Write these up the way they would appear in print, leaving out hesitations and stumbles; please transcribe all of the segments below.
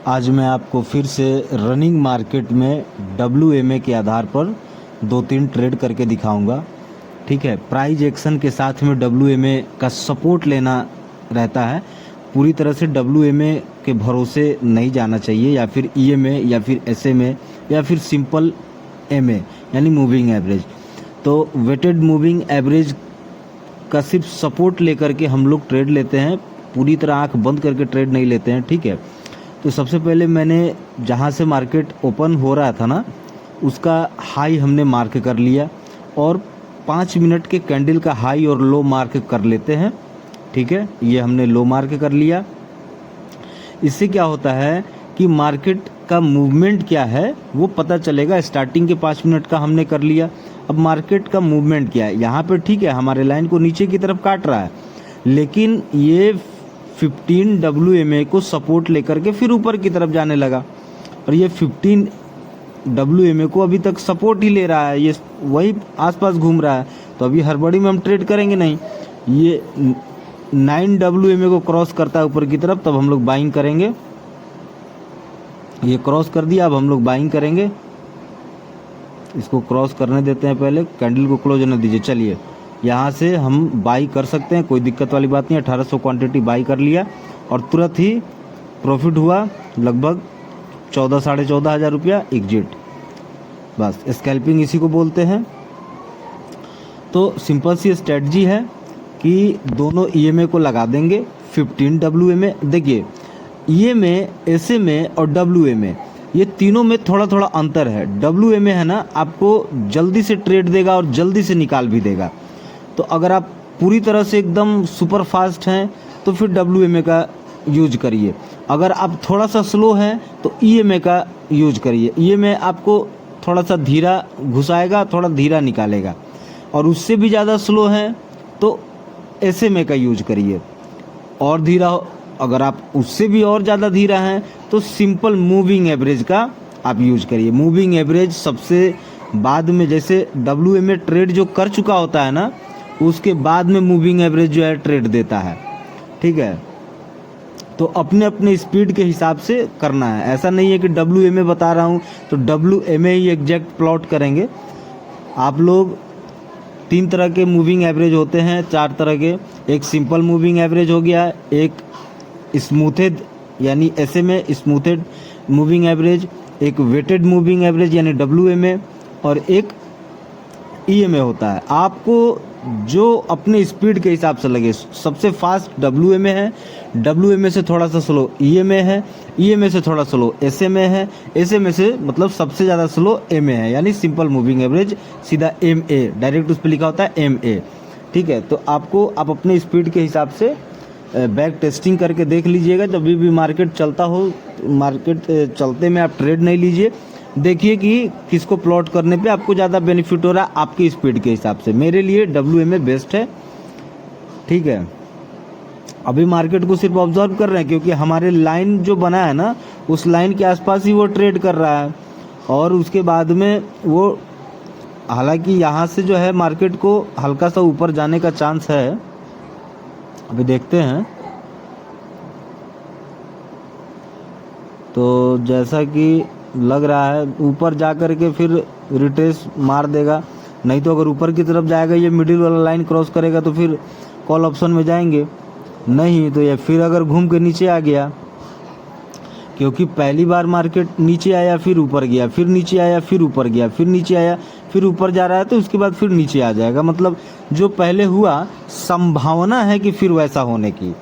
आज मैं आपको फिर से रनिंग मार्केट में WMA के आधार पर 2-3 ट्रेड करके दिखाऊंगा। ठीक है, प्राइस एक्शन के साथ में WMA का सपोर्ट लेना रहता है। पूरी तरह से WMA के भरोसे नहीं जाना चाहिए, या फिर EMA या फिर SMA या फिर सिंपल MA यानी मूविंग एवरेज। तो वेटेड मूविंग एवरेज का सिर्फ सपोर्ट लेकर के हम लोग ट्रेड लेते हैं, पूरी तरह आंख बंद करके ट्रेड नहीं लेते हैं। ठीक है, तो सबसे पहले मैंने जहाँ से मार्केट ओपन हो रहा था ना, उसका हाई हमने मार्क कर लिया और 5 मिनट के कैंडल का हाई और लो मार्क कर लेते हैं। ठीक है, ये हमने लो मार्क कर लिया। इससे क्या होता है कि मार्केट का मूवमेंट क्या है वो पता चलेगा। स्टार्टिंग के 5 मिनट का हमने कर लिया, अब मार्केट का मूवमेंट क्या है। यहाँ पे ठीक है, हमारे लाइन को नीचे की तरफ काट रहा है, लेकिन ये 15 WMA को सपोर्ट लेकर के फिर ऊपर की तरफ जाने लगा, और ये 15 WMA को अभी तक सपोर्ट ही ले रहा है, ये वही आसपास घूम रहा है। तो अभी हड़बड़ी में हम ट्रेड करेंगे नहीं। ये 9 WMA को क्रॉस करता है ऊपर की तरफ, तब हम लोग बाइंग करेंगे। ये क्रॉस कर दिया, अब हम लोग बाइंग करेंगे। इसको क्रॉस करने देते हैं, पहले कैंडल को क्लोज होने दीजिए। चलिए, यहाँ से हम बाई कर सकते हैं, कोई दिक्कत वाली बात नहीं। 1800 क्वांटिटी बाई कर लिया और तुरंत ही प्रॉफिट हुआ लगभग 14-14.5 हज़ार रुपया एग्जिट। बस स्कैल्पिंग इसी को बोलते हैं। तो सिंपल सी स्ट्रेटजी है कि दोनों EMA को लगा देंगे। 15 WMA, देखिए EMA, SMA और WMA, ये तीनों में थोड़ा थोड़ा अंतर है। WMA है ना, आपको जल्दी से ट्रेड देगा और जल्दी से निकाल भी देगा। तो अगर आप पूरी तरह से एकदम सुपर फास्ट हैं तो फिर WMA का यूज करिए। अगर आप थोड़ा सा स्लो हैं तो EMA का यूज करिए। EMA आपको थोड़ा सा धीरा घुसाएगा, थोड़ा धीरा निकालेगा। और उससे भी ज़्यादा स्लो हैं तो SMA का यूज करिए। और धीरा हो, अगर आप उससे भी और ज़्यादा धीरा हैं तो सिंपल मूविंग एवरेज का आप यूज करिए। मूविंग एवरेज सबसे बाद में, जैसे WMA ट्रेड जो कर चुका होता है ना, उसके बाद में मूविंग एवरेज जो है ट्रेड देता है। ठीक है, तो अपने अपने स्पीड के हिसाब से करना है। ऐसा नहीं है कि WMA बता रहा हूँ तो WMA ही एग्जैक्ट प्लॉट करेंगे। आप लोग 3 तरह के मूविंग एवरेज होते हैं, 4 तरह के। एक सिंपल मूविंग एवरेज हो गया, एक स्मूथेड यानी SMA स्मूथेड मूविंग एवरेज, एक वेटेड मूविंग एवरेज यानी WMA, और एक EMA होता है। आपको जो अपने स्पीड के हिसाब से लगे। सबसे फास्ट WMA है, WMA से थोड़ा सा स्लो EMA है, EMA से थोड़ा स्लो SMA है, SMA से मतलब सबसे ज़्यादा स्लो MA है, यानी सिंपल मूविंग एवरेज, सीधा MA डायरेक्ट उस पर लिखा होता है MA। ठीक है, तो आप अपने स्पीड के हिसाब से बैक टेस्टिंग करके देख लीजिएगा। जब भी मार्केट चलता हो, मार्केट चलते में आप ट्रेड नहीं लीजिए। देखिए कि किसको प्लॉट करने पे आपको ज़्यादा बेनिफिट हो रहा है आपकी स्पीड के हिसाब से। मेरे लिए WMA बेस्ट है। ठीक है, अभी मार्केट को सिर्फ ऑब्जर्व कर रहे हैं, क्योंकि हमारे लाइन जो बना है ना, उस लाइन के आसपास ही वो ट्रेड कर रहा है। और उसके बाद में वो, हालांकि यहाँ से जो है मार्केट को हल्का सा ऊपर जाने का चांस है, अभी देखते हैं। तो जैसा कि लग रहा है ऊपर जा कर के फिर रिट्रेस मार देगा, नहीं तो अगर ऊपर की तरफ जाएगा, ये मिडिल वाला लाइन क्रॉस करेगा तो फिर कॉल ऑप्शन में जाएंगे, नहीं तो ये फिर अगर घूम के नीचे आ गया, क्योंकि पहली बार मार्केट नीचे आया फिर ऊपर गया, फिर नीचे आया फिर ऊपर गया, फिर नीचे आया फिर ऊपर जा रहा है, तो उसके बाद फिर नीचे आ जाएगा। मतलब जो पहले हुआ, संभावना है कि फिर वैसा होने की।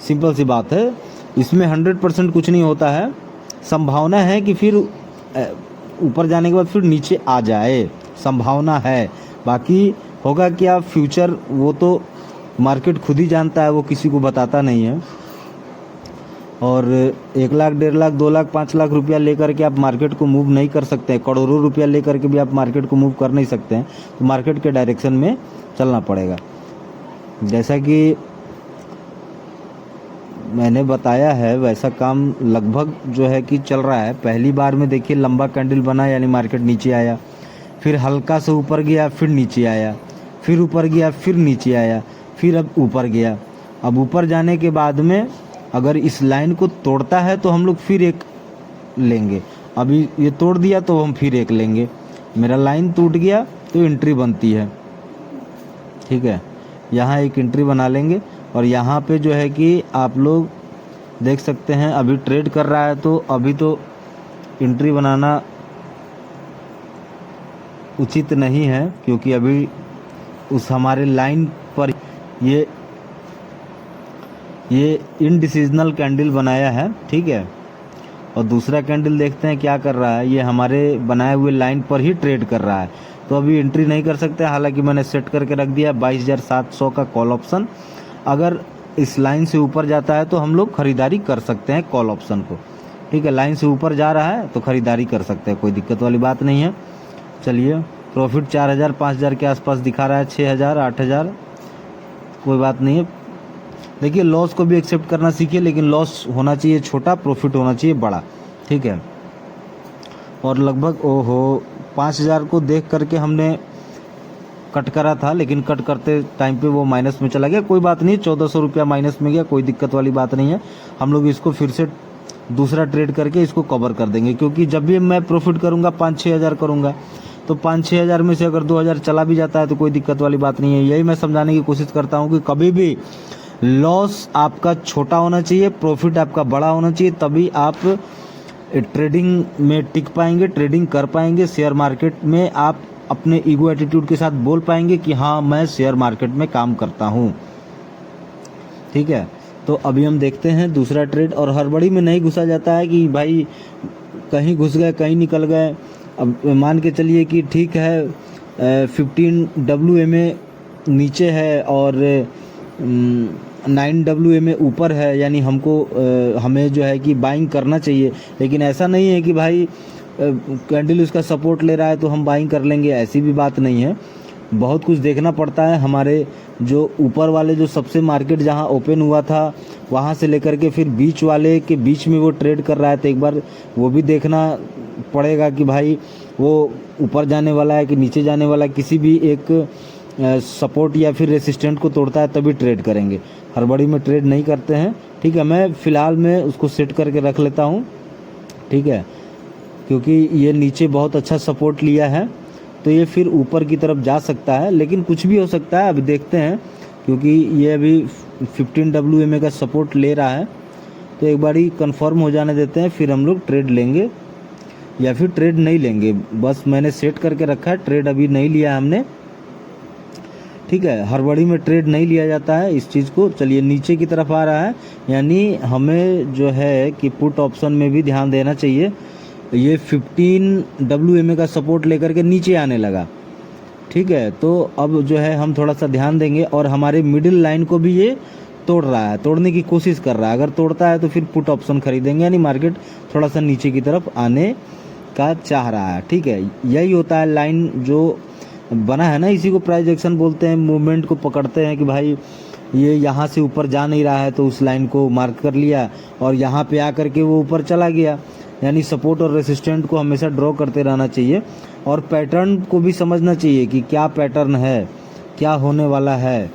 सिंपल सी बात है, इसमें 100% कुछ नहीं होता है। संभावना है कि फिर ऊपर जाने के बाद फिर नीचे आ जाए, संभावना है। बाकी होगा क्या फ्यूचर, वो तो मार्केट खुद ही जानता है, वो किसी को बताता नहीं है। और 1 लाख, 1.5 लाख, 2 लाख, 5 लाख रुपया लेकर के आप मार्केट को मूव नहीं कर सकते हैं। करोड़ों रुपया लेकर के भी आप मार्केट को मूव कर नहीं सकते हैं। तो मार्केट के डायरेक्शन में चलना पड़ेगा। जैसा कि मैंने बताया है वैसा काम लगभग जो है कि चल रहा है। पहली बार में देखिए लंबा कैंडल बना, यानी मार्केट नीचे आया, फिर हल्का सा ऊपर गया, फिर नीचे आया, फिर ऊपर गया, फिर नीचे आया, फिर अब ऊपर गया। अब ऊपर जाने के बाद में अगर इस लाइन को तोड़ता है तो हम लोग फिर एक लेंगे। अभी ये तोड़ दिया तो हम फिर एक लेंगे। मेरा लाइन टूट गया तो एंट्री बनती है, ठीक है। यहाँ एक एंट्री बना लेंगे और यहाँ पे जो है कि आप लोग देख सकते हैं अभी ट्रेड कर रहा है, तो अभी तो एंट्री बनाना उचित नहीं है, क्योंकि अभी उस हमारे लाइन पर ये इनडिसिजनल कैंडल बनाया है, ठीक है। और दूसरा कैंडल देखते हैं क्या कर रहा है, ये हमारे बनाए हुए लाइन पर ही ट्रेड कर रहा है, तो अभी एंट्री नहीं कर सकते। हालांकि मैंने सेट करके रख दिया 22,700 का कॉल ऑप्शन। अगर इस लाइन से ऊपर जाता है तो हम लोग खरीदारी कर सकते हैं कॉल ऑप्शन को, ठीक है। लाइन से ऊपर जा रहा है तो खरीदारी कर सकते हैं, कोई दिक्कत वाली बात नहीं है। चलिए, प्रॉफिट 4,000 5,000 के आसपास दिखा रहा है, 6,000 8,000, कोई बात नहीं है। देखिए, लॉस को भी एक्सेप्ट करना सीखिए, लेकिन लॉस होना चाहिए छोटा, प्रॉफिट होना चाहिए बड़ा, ठीक है। और लगभग 5,000 को देख करके हमने कट करा था, लेकिन कट करते टाइम पे वो माइनस में चला गया, कोई बात नहीं। 1,400 रुपया माइनस में गया, कोई दिक्कत वाली बात नहीं है। हम लोग इसको फिर से दूसरा ट्रेड करके इसको कवर कर देंगे, क्योंकि जब भी मैं प्रॉफिट करूँगा 5-6 हज़ार करूँगा, तो 5-6 हज़ार में से अगर 2,000 चला भी जाता है तो कोई दिक्कत वाली बात नहीं है। यही मैं समझाने की कोशिश करता हूँ कि कभी भी लॉस आपका छोटा होना चाहिए, प्रॉफिट आपका बड़ा होना चाहिए, तभी आप ट्रेडिंग में टिक पाएंगे, ट्रेडिंग कर पाएंगे। शेयर मार्केट में आप अपने ईगो एटीट्यूड के साथ बोल पाएंगे कि हाँ, मैं शेयर मार्केट में काम करता हूँ, ठीक है। तो अभी हम देखते हैं दूसरा ट्रेड। और हड़बड़ी में नहीं घुसा जाता है कि भाई कहीं घुस गए कहीं निकल गए। अब मान के चलिए कि ठीक है 15 WMA नीचे है और 9 WMA ऊपर है, यानी हमको हमें जो है कि बाइंग करना चाहिए। लेकिन ऐसा नहीं है कि भाई कैंडल उसका सपोर्ट ले रहा है तो हम बाइंग कर लेंगे, ऐसी भी बात नहीं है। बहुत कुछ देखना पड़ता है। हमारे जो ऊपर वाले जो सबसे मार्केट जहां ओपन हुआ था वहां से लेकर के फिर बीच वाले के बीच में वो ट्रेड कर रहा है, तो एक बार वो भी देखना पड़ेगा कि भाई वो ऊपर जाने वाला है कि नीचे जाने वाला है। किसी भी एक सपोर्ट या फिर रेसिस्टेंट को तोड़ता है तभी ट्रेड करेंगे, हड़बड़ी में ट्रेड नहीं करते हैं, ठीक है। मैं फ़िलहाल में उसको सेट करके रख लेता हूँ, ठीक है, क्योंकि ये नीचे बहुत अच्छा सपोर्ट लिया है, तो ये फिर ऊपर की तरफ जा सकता है, लेकिन कुछ भी हो सकता है। अभी देखते हैं, क्योंकि ये अभी 15 WMA का सपोर्ट ले रहा है, तो एक बार ही कंफर्म हो जाने देते हैं, फिर हम लोग ट्रेड लेंगे या फिर ट्रेड नहीं लेंगे। बस मैंने सेट करके रखा है, ट्रेड अभी नहीं लिया हमने, ठीक है। हड़बड़ी में ट्रेड नहीं लिया जाता है इस चीज़ को। चलिए, नीचे की तरफ आ रहा है, यानी हमें जो है कि पुट ऑप्शन में भी ध्यान देना चाहिए। ये 15 WMA का सपोर्ट लेकर के नीचे आने लगा, ठीक है। तो अब जो है हम थोड़ा सा ध्यान देंगे, और हमारे मिडिल लाइन को भी ये तोड़ रहा है, तोड़ने की कोशिश कर रहा है। अगर तोड़ता है तो फिर पुट ऑप्शन खरीदेंगे, यानी मार्केट थोड़ा सा नीचे की तरफ आने का चाह रहा है, ठीक है। यही होता है, लाइन जो बना है ना, इसी को प्राइस एक्शन बोलते हैं। मूवमेंट को पकड़ते हैं कि भाई ये यहाँ से ऊपर जा नहीं रहा है, तो उस लाइन को मार्क कर लिया और यहाँ पे आकर के वो ऊपर चला गया। यानी सपोर्ट और रेसिस्टेंट को हमेशा ड्रॉ करते रहना चाहिए, और पैटर्न को भी समझना चाहिए कि क्या पैटर्न है, क्या होने वाला है,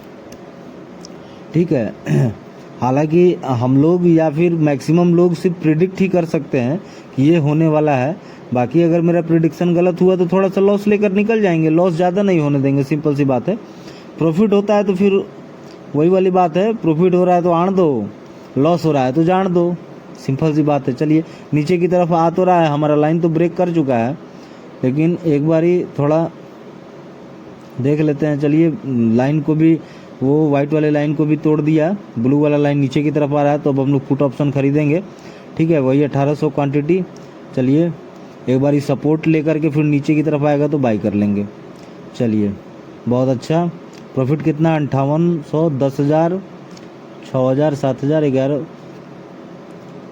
ठीक है। हालांकि हम लोग या फिर मैक्सिमम लोग सिर्फ प्रिडिक्ट ही कर सकते हैं कि ये होने वाला है। बाकी अगर मेरा प्रिडिक्शन गलत हुआ तो थोड़ा सा लॉस लेकर निकल जाएंगे, लॉस ज़्यादा नहीं होने देंगे, सिंपल सी बात है। प्रॉफिट होता है तो फिर वही वाली बात है, प्रॉफिट हो रहा है तो आण दो, लॉस हो रहा है तो जान दो, सिंपल सी बात है। चलिए, नीचे की तरफ आ तो रहा है, हमारा लाइन तो ब्रेक कर चुका है, लेकिन एक बार ही थोड़ा देख लेते हैं। चलिए, लाइन को भी, वो वाइट वाले लाइन को भी तोड़ दिया, ब्लू वाला लाइन नीचे की तरफ आ रहा है, तो अब हम लोग पुट ऑप्शन खरीदेंगे, ठीक है। वही 1800 क्वांटिटी। चलिए, एक बार ही सपोर्ट लेकर के फिर नीचे की तरफ आएगा तो बाई कर लेंगे। चलिए, बहुत अच्छा। प्रॉफिट कितना? 5800, 10,000, 6,000, 7,000, 11,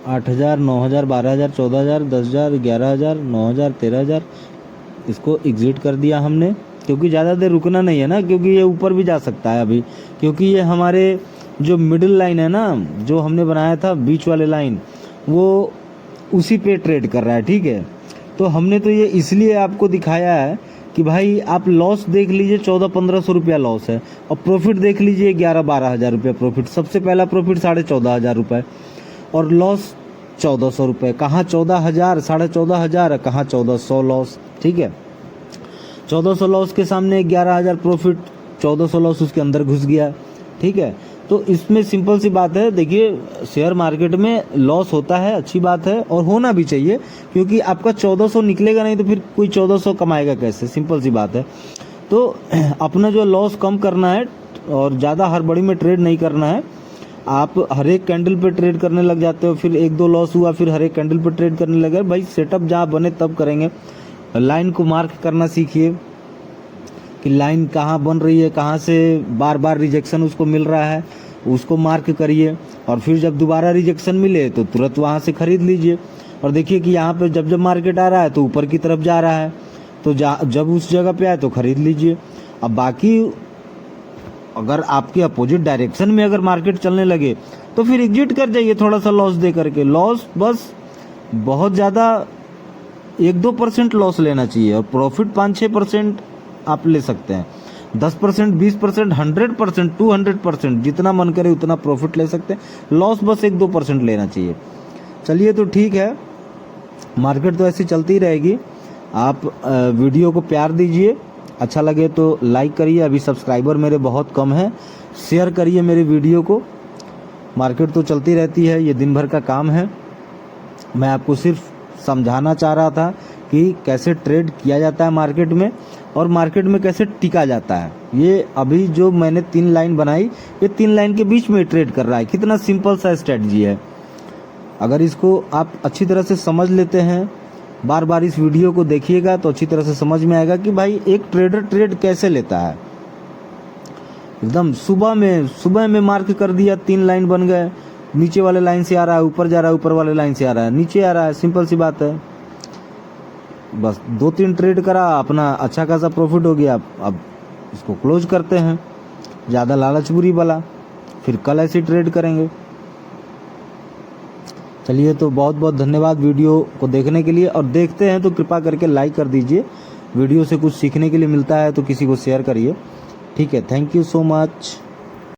8,000, 9,000, 12,000, 14,000, 10,000, 11,000, 9,000, 13,000। इसको एग्जिट कर दिया हमने, क्योंकि ज़्यादा देर रुकना नहीं है ना, क्योंकि ये ऊपर भी जा सकता है अभी, क्योंकि ये हमारे जो मिडिल लाइन है ना, जो हमने बनाया था बीच वाले लाइन, वो उसी पे ट्रेड कर रहा है, ठीक है। तो हमने तो ये इसलिए आपको दिखाया है कि भाई आप लॉस देख लीजिए, 1400-1500 रुपया लॉस है, और प्रॉफिट देख लीजिए 11-12 हज़ार रुपया प्रॉफिट। सबसे पहला प्रॉफिट 14,500 रुपये, और लॉस 1400 रुपये, कहाँ 14,000, 14,500, कहाँ 1400 लॉस। ठीक है, 1400 लॉस के सामने 11,000 प्रॉफिट, 1400 लॉस उसके अंदर घुस गया। ठीक है, तो इसमें सिंपल सी बात है, देखिए शेयर मार्केट में लॉस होता है, अच्छी बात है और होना भी चाहिए, क्योंकि आपका 1400 निकलेगा नहीं तो फिर कोई 1400 कमाएगा कैसे, सिंपल सी बात है। तो अपना जो लॉस कम करना है और ज़्यादा हड़बड़ी में ट्रेड नहीं करना है। आप हर एक कैंडल पे ट्रेड करने लग जाते हो, फिर 1-2 लॉस हुआ फिर हर एक कैंडल पे ट्रेड करने लगे। भाई सेटअप जहाँ बने तब करेंगे। लाइन को मार्क करना सीखिए कि लाइन कहाँ बन रही है, कहाँ से बार बार रिजेक्शन उसको मिल रहा है, उसको मार्क करिए और फिर जब दोबारा रिजेक्शन मिले तो तुरंत वहाँ से खरीद लीजिए। और देखिए कि यहाँ पे जब जब मार्केट आ रहा है तो ऊपर की तरफ जा रहा है, तो जब उस जगह पे आए तो खरीद लीजिए। अब बाकी अगर आपके अपोजिट डायरेक्शन में अगर मार्केट चलने लगे तो फिर एग्जिट कर जाइए थोड़ा सा लॉस दे करके। लॉस बस बहुत ज़्यादा 1-2% लॉस लेना चाहिए और प्रॉफिट 5-6% आप ले सकते हैं। 10%, 20%, 100%, 200%, जितना मन करे उतना प्रॉफिट ले सकते हैं। लॉस बस 1-2% लेना चाहिए। चलिए तो ठीक है, मार्केट तो ऐसी चलती रहेगी। आप वीडियो को प्यार दीजिए, अच्छा लगे तो लाइक करिए। अभी सब्सक्राइबर मेरे बहुत कम हैं, शेयर करिए मेरे वीडियो को। मार्केट तो चलती रहती है, ये दिन भर का काम है। मैं आपको सिर्फ समझाना चाह रहा था कि कैसे ट्रेड किया जाता है मार्केट में और मार्केट में कैसे टिका जाता है। ये अभी जो मैंने 3 लाइन बनाई, ये 3 लाइन के बीच में ट्रेड कर रहा है। कितना सिंपल सा स्ट्रेटजी है। अगर इसको आप अच्छी तरह से समझ लेते हैं, बार बार इस वीडियो को देखिएगा तो अच्छी तरह से समझ में आएगा कि भाई एक ट्रेडर ट्रेड कैसे लेता है। एकदम सुबह में मार्क कर दिया, 3 लाइन बन गए। नीचे वाले लाइन से आ रहा है, ऊपर जा रहा है, ऊपर वाले लाइन से आ रहा है, नीचे आ रहा है। सिंपल सी बात है। बस 2-3 ट्रेड करा, अपना अच्छा खासा प्रॉफिट हो गया। अब इसको क्लोज करते हैं। ज़्यादा लालच बुरी वाला, फिर कल ऐसे ट्रेड करेंगे। चलिए तो बहुत बहुत धन्यवाद वीडियो को देखने के लिए, और देखते हैं तो कृपा करके लाइक कर दीजिए। वीडियो से कुछ सीखने के लिए मिलता है तो किसी को शेयर करिए। ठीक है, थैंक यू सो मच।